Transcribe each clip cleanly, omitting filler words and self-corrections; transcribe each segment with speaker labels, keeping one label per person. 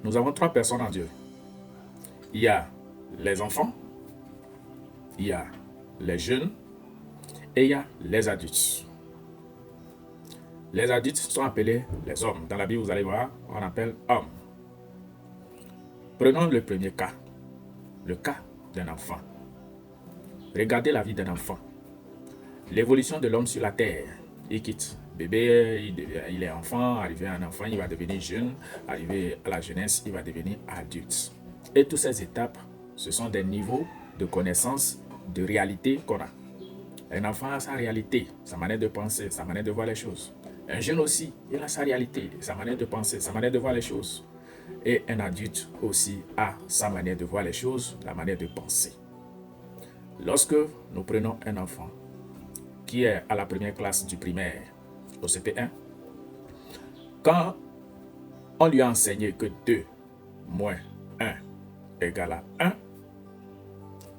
Speaker 1: Nous avons trois personnes en Dieu. Il y a les enfants, il y a les jeunes et il y a les adultes. Les adultes sont appelés les hommes. Dans la Bible, vous allez voir, on appelle hommes. Prenons le premier cas, le cas d'un enfant. Regardez la vie d'un enfant. L'évolution de l'homme sur la terre. Il quitte bébé, il est enfant, arrivé à un enfant, il va devenir jeune, arrivé à la jeunesse, il va devenir adulte. Et toutes ces étapes, ce sont des niveaux de connaissance, de réalité qu'on a. Un enfant a sa réalité, sa manière de penser, sa manière de voir les choses. Un jeune aussi, il a sa réalité, sa manière de penser, sa manière de voir les choses. Et un adulte aussi a sa manière de voir les choses, la manière de penser. Lorsque nous prenons un enfant qui est à la première classe du primaire, au CP1, quand on lui a enseigné que 2 moins 1 égale à 1,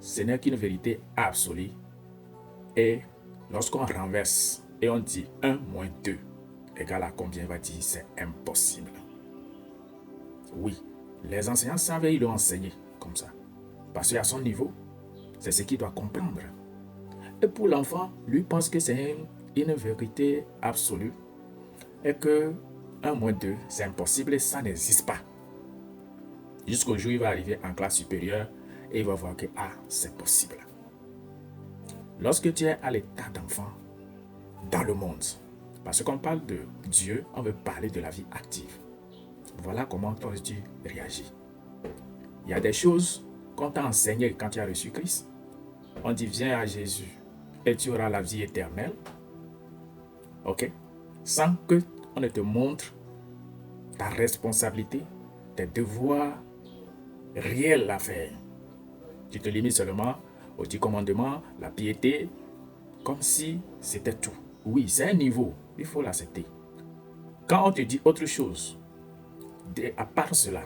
Speaker 1: ce n'est qu'une vérité absolue. Et lorsqu'on renverse et on dit 1 moins 2 égale à combien, il va dire c'est impossible. Oui, les enseignants savaient, ils l'ont enseigné comme ça. Parce qu'à son niveau, c'est ce qu'il doit comprendre. Et pour l'enfant, lui pense que c'est une vérité absolue et que 1 moins 2, c'est impossible et ça n'existe pas. Jusqu'au jour où il va arriver en classe supérieure et il va voir que c'est possible. Lorsque tu es à l'état d'enfant dans le monde, parce qu'on parle de Dieu, on veut parler de la vie active. Voilà comment tu réagis. Il y a des choses qu'on t'a enseignées quand tu as reçu Christ. On dit viens à Jésus et tu auras la vie éternelle. Ok? Sans qu'on ne te montre ta responsabilité, tes devoirs réels à faire. Tu te limites seulement aux 10 commandements, la piété, comme si c'était tout. Oui, c'est un niveau, il faut l'accepter. Quand on te dit autre chose, à part cela,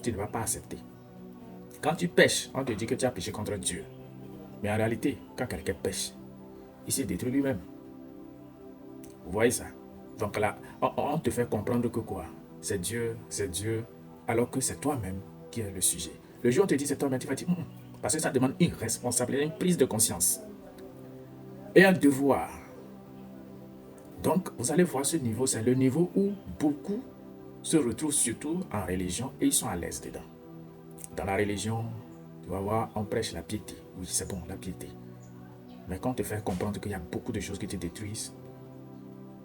Speaker 1: tu ne vas pas accepter. Quand tu pêches, on te dit que tu as péché contre Dieu. Mais en réalité, quand quelqu'un pêche, il se détruit lui-même. Vous voyez ça? Donc là, on te fait comprendre que quoi? C'est Dieu, alors que c'est toi-même qui est le sujet. Le jour où on te dit c'est toi-même, tu vas dire, parce que ça demande une responsabilité, une prise de conscience et un devoir. Donc, vous allez voir ce niveau, c'est le niveau où beaucoup se retrouvent surtout en religion et ils sont à l'aise dedans. Dans la religion, tu vas voir, on prêche la piété. Oui, c'est bon, la piété. Mais quand on te fait comprendre qu'il y a beaucoup de choses qui te détruisent,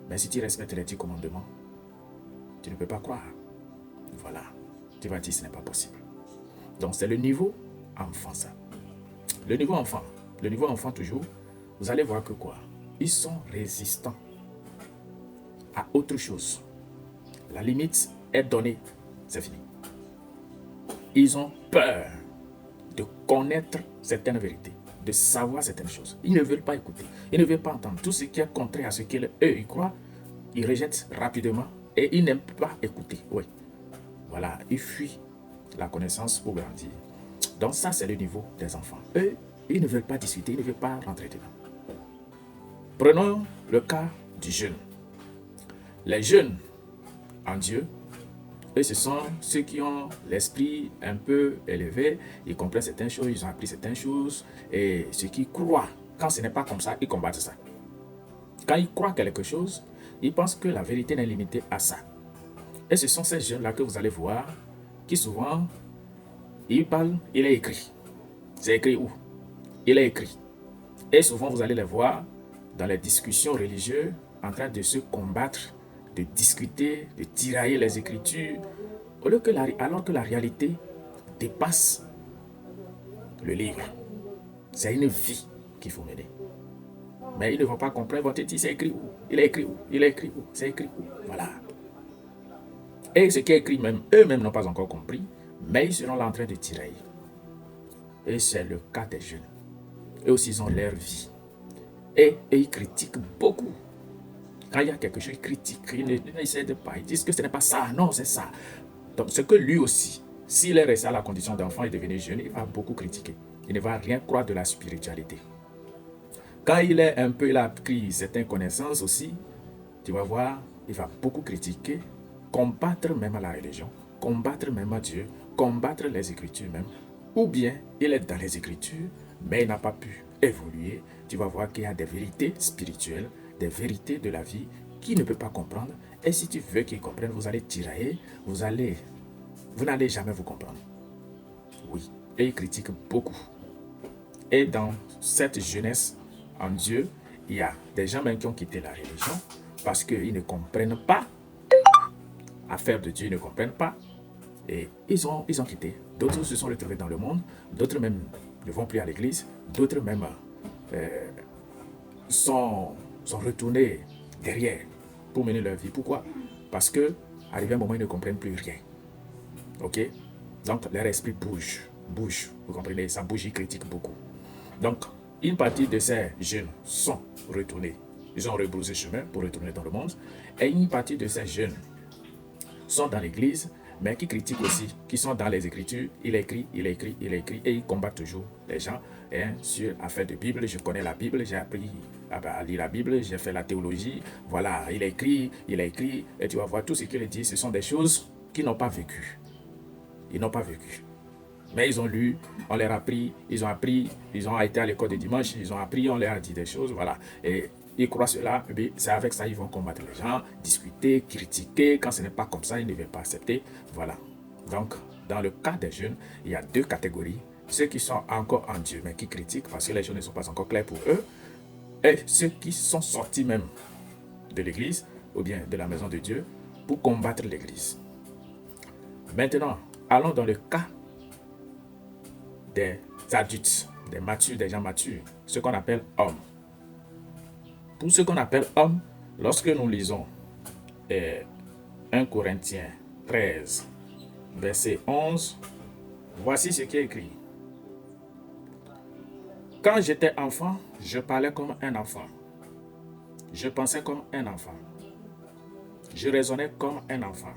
Speaker 1: mais si tu respectes les 10 commandements, tu ne peux pas croire. Voilà. Tu vas dire, ce n'est pas possible. Donc, c'est le niveau enfant, ça. Le niveau enfant toujours, vous allez voir que quoi? Ils sont résistants à autre chose. La limite est donnée, c'est fini. Ils ont peur de connaître certaines vérités, de savoir certaines choses. Ils ne veulent pas écouter, ils ne veulent pas entendre. Tout ce qui est contraire à ce qu'eux ils croient, ils rejettent rapidement et ils n'aiment pas écouter. Oui, voilà, ils fuient la connaissance pour grandir. Donc ça, c'est le niveau des enfants. Eux, ils ne veulent pas discuter, ils ne veulent pas rentrer dedans. Prenons le cas du jeune. Les jeunes en Dieu, eux, ce sont ceux qui ont l'esprit un peu élevé, ils comprennent certaines choses, ils ont appris certaines choses, et ceux qui croient, quand ce n'est pas comme ça, ils combattent ça. Quand ils croient quelque chose, ils pensent que la vérité n'est limitée à ça. Et ce sont ces jeunes-là que vous allez voir, qui souvent, ils parlent, il est écrit. C'est écrit où? Il est écrit. Et souvent, vous allez les voir dans les discussions religieuses, en train de se combattre, de discuter, de tirailler les Écritures, alors que la réalité dépasse le livre. C'est une vie qu'il faut mener. Mais ils ne vont pas comprendre, ils vont te dire, c'est écrit où? Il est écrit où? Il est écrit où? C'est écrit où? Voilà. Et ce qui est écrit, même eux-mêmes n'ont pas encore compris, mais ils seront là en train de tirailler. Et c'est le cas des jeunes. Eux aussi, ils ont leur vie. Et ils critiquent beaucoup. Quand il y a quelque chose, ils critiquent, ils n'essaient de pas, ils disent que ce n'est pas ça, non, c'est ça. Donc, ce que lui aussi, s'il est resté à la condition d'enfant et devenu jeune, il va beaucoup critiquer. Il ne va rien croire de la spiritualité. Quand il a pris certaines connaissances aussi, tu vas voir, il va beaucoup critiquer combattre même la religion, combattre même Dieu, combattre les Écritures même, ou bien il est dans les Écritures, mais il n'a pas pu évoluer. Tu vas voir qu'il y a des vérités spirituelles, des vérités de la vie qu'il ne peut pas comprendre. Et si tu veux qu'il comprenne, vous allez tirailler, vous n'allez jamais vous comprendre. Oui, et il critique beaucoup. Et dans cette jeunesse en Dieu, il y a des gens même qui ont quitté la religion parce qu'ils ne comprennent pas affaire de Dieu, ils ne comprennent pas. Et ils ont quitté. D'autres se sont retrouvés dans le monde, d'autres même ne vont plus à l'église, d'autres même sont retournés derrière pour mener leur vie. Pourquoi? Parce que, arrivé un moment, ils ne comprennent plus rien. Ok? Donc, leur esprit bouge. Vous comprenez? Ça bouge, ils critiquent beaucoup. Donc, une partie de ces jeunes sont retournés. Ils ont rebroussé chemin pour retourner dans le monde. Et une partie de ces jeunes sont dans l'église, mais qui critiquent aussi, qui sont dans les Écritures. Il écrit, et il combat toujours les gens sur l'affaire de Bible. Je connais la Bible, j'ai appris à lire la Bible, j'ai fait la théologie. Voilà, il écrit, et tu vas voir tout ce qu'il dit, ce sont des choses qu'ils n'ont pas vécues. Ils n'ont pas vécu. Mais ils ont lu, on leur a appris, ils ont été à l'école de dimanche, ils ont appris, on leur a dit des choses, voilà. Et ils croient cela, c'est avec ça qu'ils vont combattre les gens, discuter, critiquer. Quand ce n'est pas comme ça, ils ne veulent pas accepter. Voilà. Donc, dans le cas des jeunes, il y a deux catégories. Ceux qui sont encore en Dieu, mais qui critiquent parce que les choses ne sont pas encore claires pour eux. Et ceux qui sont sortis même de l'église, ou bien de la maison de Dieu, pour combattre l'église. Maintenant, allons dans le cas des adultes, des matures, des gens matures, ce qu'on appelle hommes. Pour ce qu'on appelle hommes, lorsque nous lisons 1 Corinthiens 13, verset 11, voici ce qui est écrit. Quand j'étais enfant, je parlais comme un enfant. Je pensais comme un enfant. Je raisonnais comme un enfant.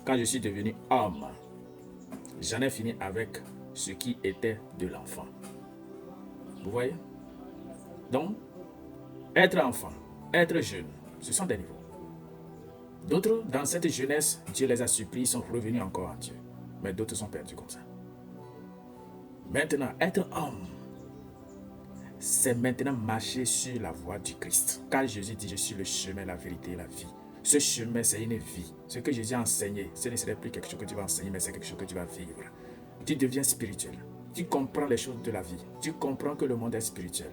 Speaker 1: Quand je suis devenu homme, j'en ai fini avec ce qui était de l'enfant. Vous voyez? Donc, être enfant, être jeune, ce sont des niveaux. D'autres, dans cette jeunesse, Dieu les a supplis, sont revenus encore à Dieu. Mais d'autres sont perdus comme ça. Maintenant, être homme, c'est maintenant marcher sur la voie du Christ. Car Jésus dit, je suis le chemin, la vérité et la vie. Ce chemin, c'est une vie. Ce que Jésus a enseigné, ce ne serait plus quelque chose que tu vas enseigner, mais c'est quelque chose que tu vas vivre. Tu deviens spirituel. Tu comprends les choses de la vie. Tu comprends que le monde est spirituel.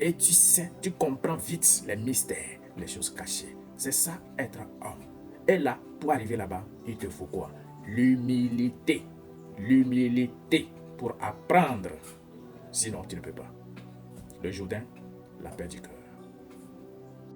Speaker 1: Et tu sais, tu comprends vite les mystères, les choses cachées. C'est ça, être homme. Et là, pour arriver là-bas, il te faut quoi? L'humilité. L'humilité pour apprendre. Sinon, tu ne peux pas. Le Jourdain, la paix du cœur.